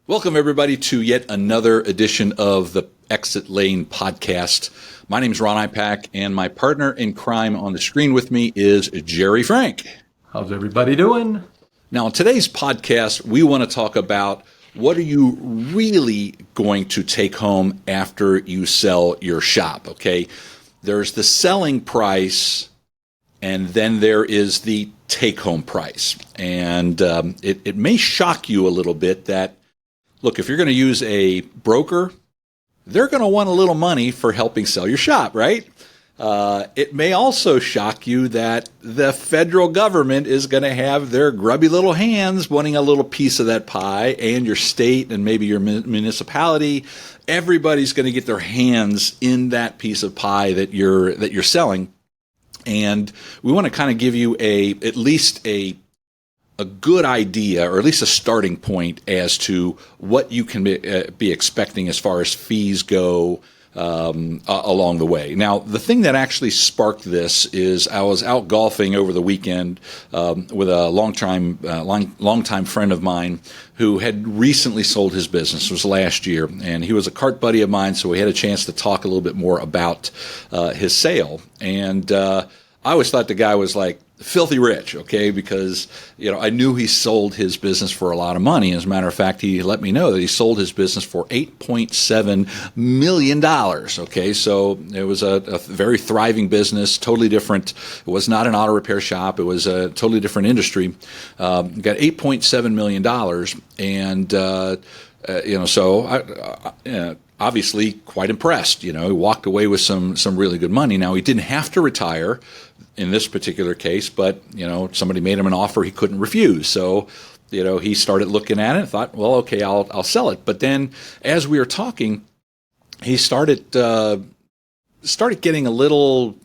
Welcome, everybody, to yet another edition of the Exit Lane podcast. My name is Ron Ipach, and my partner in crime on the screen with me is Gerry Frank. How's everybody doing? Now, in today's podcast, we want to talk about what are you really going to take home after you sell your shop, okay? There's the selling price, and then there is the take-home price. And it may shock you a little bit that, look, if you're going to use a broker, they're going to want a little money for helping sell your shop, right? It may also shock you that the federal government is going to have their grubby little hands wanting a little piece of that pie, and your state and maybe your municipality. Everybody's going to get their hands in that piece of pie that you're selling. And we want to kind of give you at least a good idea, or at least a starting point, as to what you can be expecting as far as fees go along the way. Now, the thing that actually sparked this is I was out golfing over the weekend with a longtime friend of mine who had recently sold his business. It was last year, and he was a cart buddy of mine, so we had a chance to talk a little bit more about his sale. And I always thought the guy was like filthy rich, okay, because I knew he sold his business for a lot of money. As a matter of fact, he let me know that he sold his business for $8.7 million, okay, so it was a very thriving business, totally different. It was not an auto repair shop. It was a totally different industry. Got $8.7 million, and so I obviously quite impressed. He walked away with some really good money. Now, he didn't have to retire in this particular case, but somebody made him an offer he couldn't refuse. So he started looking at it and thought, well, okay, I'll sell it. But then as we were talking, he started getting a little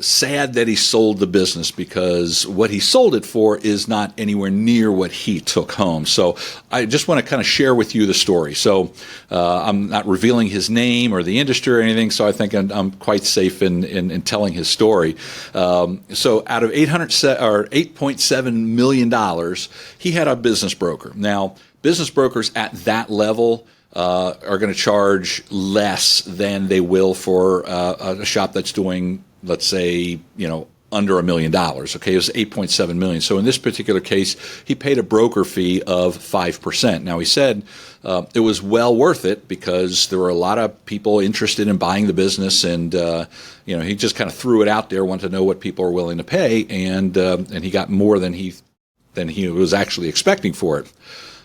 sad that he sold the business, because what he sold it for is not anywhere near what he took home. So I just want to kind of share with you the story. So I'm not revealing his name or the industry or anything, so I think I'm quite safe in telling his story. So out of $8.7 million, he had a business broker. Now, business brokers at that level are going to charge less than they will for a shop that's doing, let's say, under $1 million. Okay, it was $8.7 million. So in this particular case, he paid a broker fee of 5%. Now, he said it was well worth it because there were a lot of people interested in buying the business, and he just kind of threw it out there, wanted to know what people are willing to pay, and he got more than he was actually expecting for it.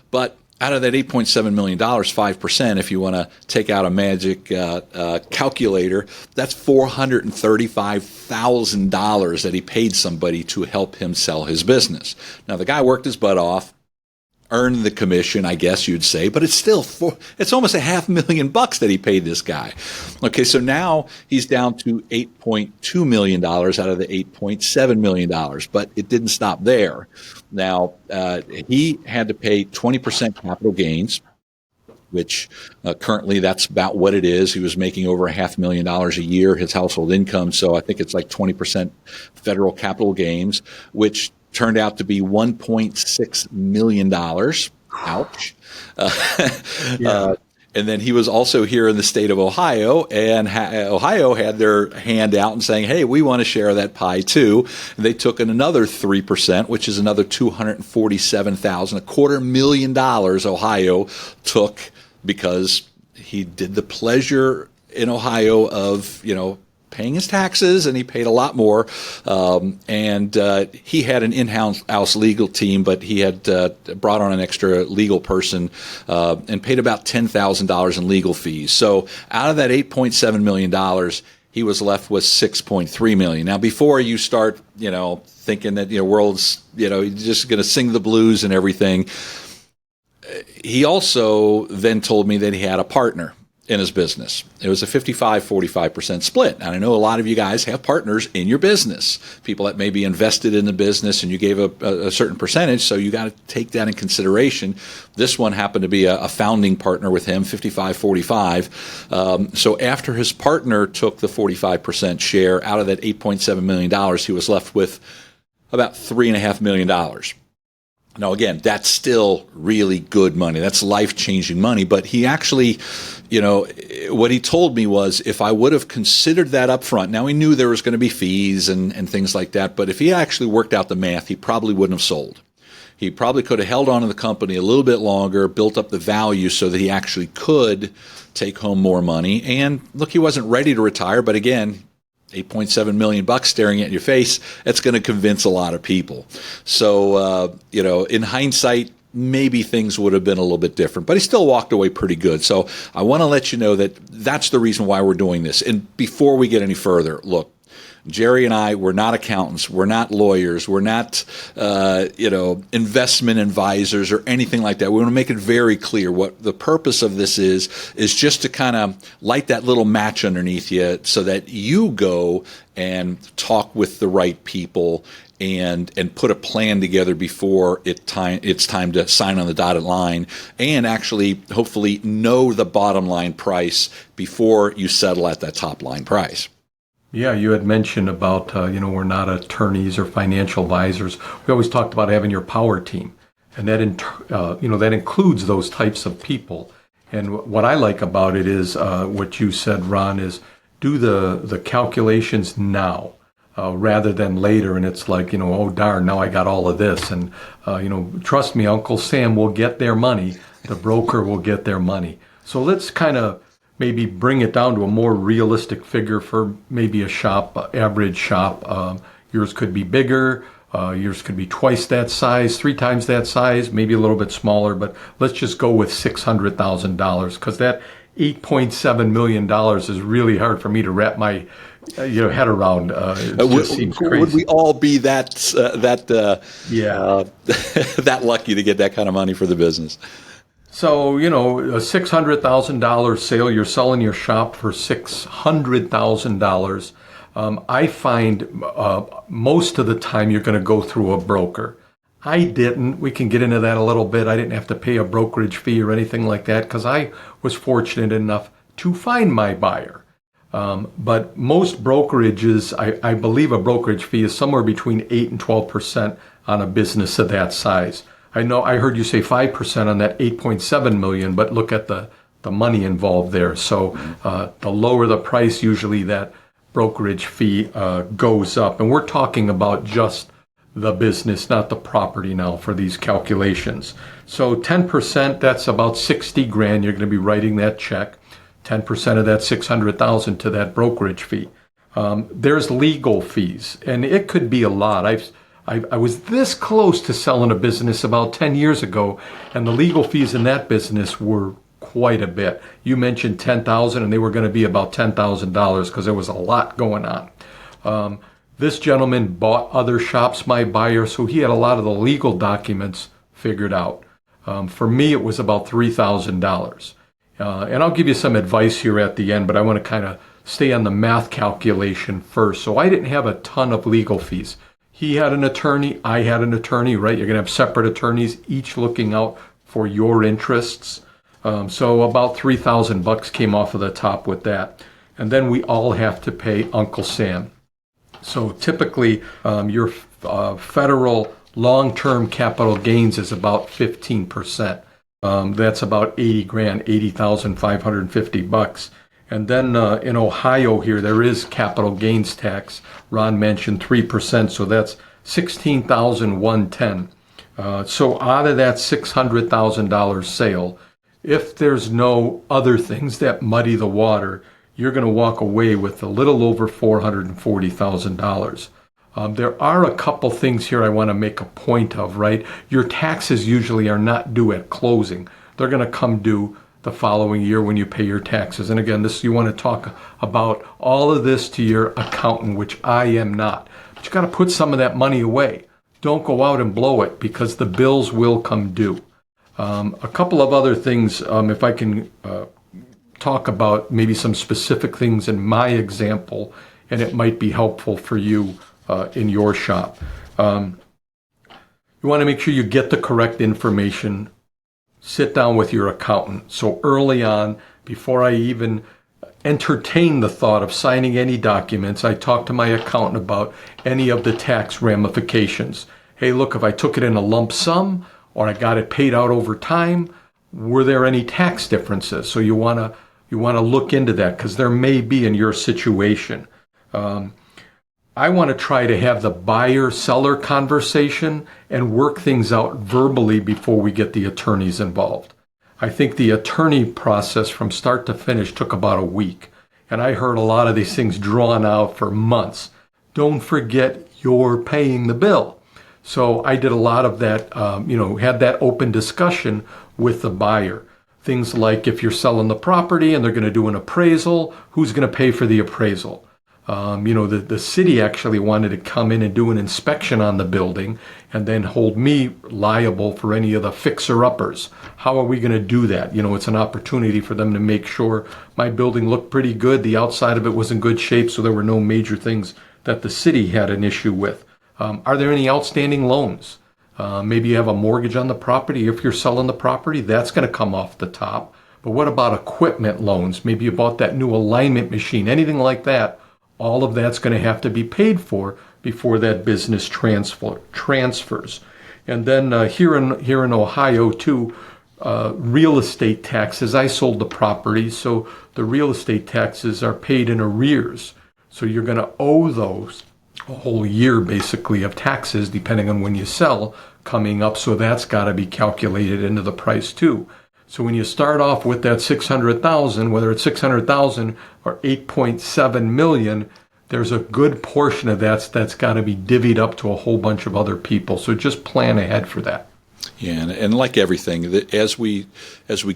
But out of that $8.7 million, 5%, if you want to take out a magic calculator, that's $435,000 that he paid somebody to help him sell his business. Now, the guy worked his butt off, earned the commission, I guess you'd say, but it's still it's almost $500,000 that he paid this guy. Okay, so now he's down to $8.2 million out of the $8.7 million, but it didn't stop there. Now, he had to pay 20% capital gains, which currently that's about what it is. He was making over $500,000 a year, his household income, so I think it's like 20% federal capital gains, which turned out to be $1.6 million. Ouch. Yeah. And then he was also here in the state of Ohio, and Ohio had their hand out and saying, hey, we want to share that pie too. And they took in another 3%, which is another $247,000, $250,000 Ohio took, because he did the pleasure in Ohio of, paying his taxes, and he paid a lot more. And he had an in-house legal team, but he had brought on an extra legal person and paid about $10,000 in legal fees. So out of that $8.7 million, he was left with $6.3 million. Now, before you start, thinking that world's, just going to sing the blues and everything, he also then told me that he had a partner in his business. It was a 55-45% split. And I know a lot of you guys have partners in your business, people that may be invested in the business, and you gave a certain percentage, so you got to take that in consideration. This one happened to be a founding partner with him, 55-45. So after his partner took the 45% share out of that $8.7 million, he was left with about $3.5 million. Now, again, that's still really good money. That's life-changing money. But he actually, what he told me was if I would have considered that up front, now he knew there was going to be fees and things like that, but if he actually worked out the math, he probably wouldn't have sold. He probably could have held on to the company a little bit longer, built up the value so that he actually could take home more money. And look, he wasn't ready to retire, but again, $8.7 million staring at your face, that's going to convince a lot of people. So, in hindsight, maybe things would have been a little bit different, but he still walked away pretty good. So I want to let you know that that's the reason why we're doing this. And before we get any further, look, Gerry and I, we're not accountants, we're not lawyers, we're not, investment advisors or anything like that. We want to make it very clear what the purpose of this is just to kind of light that little match underneath you so that you go and talk with the right people and put a plan together before it's time to sign on the dotted line and actually hopefully know the bottom line price before you settle at that top line price. Yeah, you had mentioned about, we're not attorneys or financial advisors. We always talked about having your power team, and that includes those types of people. And what I like about it is what you said, Ron, is do the calculations now rather than later. And it's like, oh, darn, now I got all of this. And, trust me, Uncle Sam will get their money. The broker will get their money. So let's kind of maybe bring it down to a more realistic figure for maybe a shop, average shop. Yours could be bigger. Yours could be twice that size, 3 times that size, maybe a little bit smaller. But let's just go with $600,000 because that $8.7 million is really hard for me to wrap my head around. It just seems crazy. Would we all be that lucky to get that kind of money for the business? So, a $600,000 sale, you're selling your shop for $600,000. I find most of the time you're going to go through a broker. I didn't. We can get into that a little bit. I didn't have to pay a brokerage fee or anything like that because I was fortunate enough to find my buyer. But most brokerages, I believe a brokerage fee is somewhere between 8 and 12% on a business of that size. I heard you say 5% on that 8.7 million, but look at the money involved there. So the lower the price, usually that brokerage fee goes up. And we're talking about just the business, not the property now for these calculations. So 10%, that's about 60 grand. You're going to be writing that check. 10% of that 600,000 to that brokerage fee. There's legal fees, and it could be a lot. I was this close to selling a business about 10 years ago, and the legal fees in that business were quite a bit. You mentioned $10,000, and they were going to be about $10,000 because there was a lot going on. This gentleman bought other shops, my buyer, so he had a lot of the legal documents figured out. For me, it was about $3,000. And I'll give you some advice here at the end, but I want to kind of stay on the math calculation first. So I didn't have a ton of legal fees. He had an attorney, I had an attorney, right? You're going to have separate attorneys, each looking out for your interests. So about $3,000 came off of the top with that. And then we all have to pay Uncle Sam. So typically your federal long-term capital gains is about 15%. That's about 80 grand, $80,550. And then in Ohio here, there is capital gains tax. Ron mentioned 3%, so that's $16,110. So out of that $600,000 sale, if there's no other things that muddy the water, you're going to walk away with a little over $440,000. There are a couple things here I want to make a point of, right? Your taxes usually are not due at closing. They're going to come due the following year when you pay your taxes. And again, you want to talk about all of this to your accountant, which I am not. But you got to put some of that money away. Don't go out and blow it because the bills will come due. A couple of other things, if I can talk about maybe some specific things in my example, and it might be helpful for you in your shop. You want to make sure you get the correct information. Sit down with your accountant. So early on, before I even entertain the thought of signing any documents, I talk to my accountant about any of the tax ramifications. hey, look, if I took it in a lump sum or I got it paid out over time, were there any tax differences? So you want to look into that, because there may be in your situation. I want to try to have the buyer-seller conversation and work things out verbally before we get the attorneys involved. I think the attorney process from start to finish took about a week, and I heard a lot of these things drawn out for months. Don't forget you're paying the bill. So I did a lot of that, had that open discussion with the buyer. Things like, if you're selling the property and they're going to do an appraisal, who's going to pay for the appraisal? The city actually wanted to come in and do an inspection on the building and then hold me liable for any of the fixer-uppers. How are we going to do that? It's an opportunity for them to make sure my building looked pretty good, the outside of it was in good shape, so there were no major things that the city had an issue with. Are there any outstanding loans? Maybe you have a mortgage on the property. If you're selling the property, that's going to come off the top. But what about equipment loans? Maybe you bought that new alignment machine, anything like that. All of that's going to have to be paid for before that business transfers. And then here in Ohio too, real estate taxes. I sold the property, so the real estate taxes are paid in arrears. So you're going to owe those a whole year basically of taxes, depending on when you sell, coming up. So that's got to be calculated into the price too. So when you start off with that 600,000, whether it's 600,000 or 8.7 million, there's a good portion of that's got to be divvied up to a whole bunch of other people. So just plan ahead for that. Yeah, and like everything, as we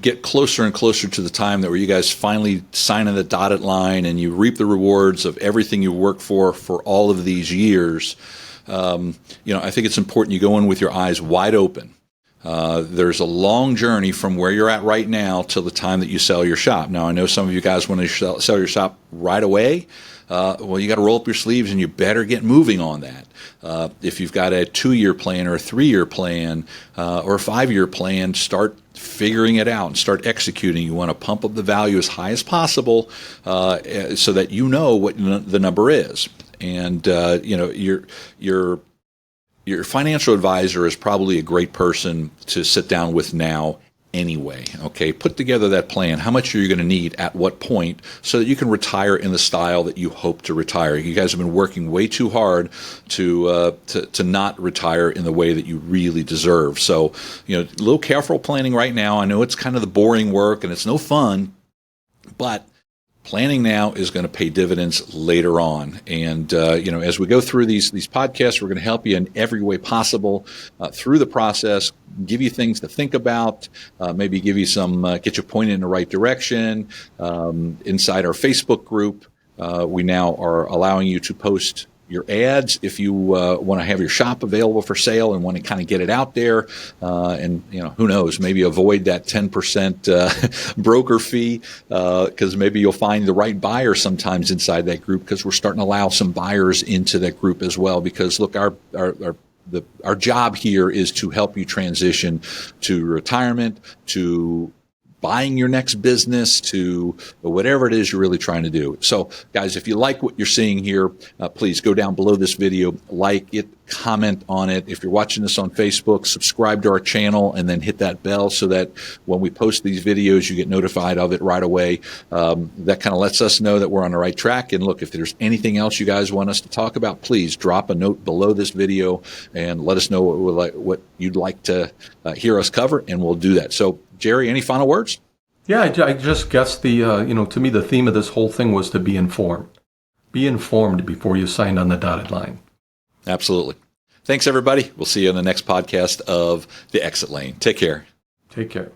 get closer and closer to the time that where you guys finally sign on the dotted line and you reap the rewards of everything you work for all of these years, I think it's important you go in with your eyes wide open. There's a long journey from where you're at right now till the time that you sell your shop. Now, I know some of you guys want to sell your shop right away. Well, you got to roll up your sleeves and you better get moving on that. If you've got a 2-year plan or a 3-year plan or a 5-year plan, start figuring it out and start executing. You want to pump up the value as high as possible so that you know what the number is. And, your financial advisor is probably a great person to sit down with now anyway. Okay, put together that plan. How much are you going to need at what point so that you can retire in the style that you hope to retire? You guys have been working way too hard to not retire in the way that you really deserve. So, a little careful planning right now. I know it's kind of the boring work and it's no fun, but planning now is going to pay dividends later on. And, as we go through these podcasts, we're going to help you in every way possible through the process, give you things to think about, maybe give you get you pointed in the right direction. Inside our Facebook group, we now are allowing you to post your ads if you want to have your shop available for sale and want to kind of get it out there, and who knows, maybe avoid that 10% broker fee, because maybe you'll find the right buyer sometimes inside that group, because we're starting to allow some buyers into that group as well. Because look, our job here is to help you transition to retirement, to buying your next business, to whatever it is you're really trying to do. So, guys, if you like what you're seeing here, please go down below this video, like it, comment on it. If you're watching this on Facebook, subscribe to our channel and then hit that bell so that when we post these videos, you get notified of it right away. That kind of lets us know that we're on the right track. And look, if there's anything else you guys want us to talk about, please drop a note below this video and let us know what you'd like to hear us cover, and we'll do that. So, Gerry, any final words? Yeah, I just guess to me, the theme of this whole thing was to be informed. Be informed before you signed on the dotted line. Absolutely. Thanks, everybody. We'll see you in the next podcast of The Exit Lane. Take care. Take care.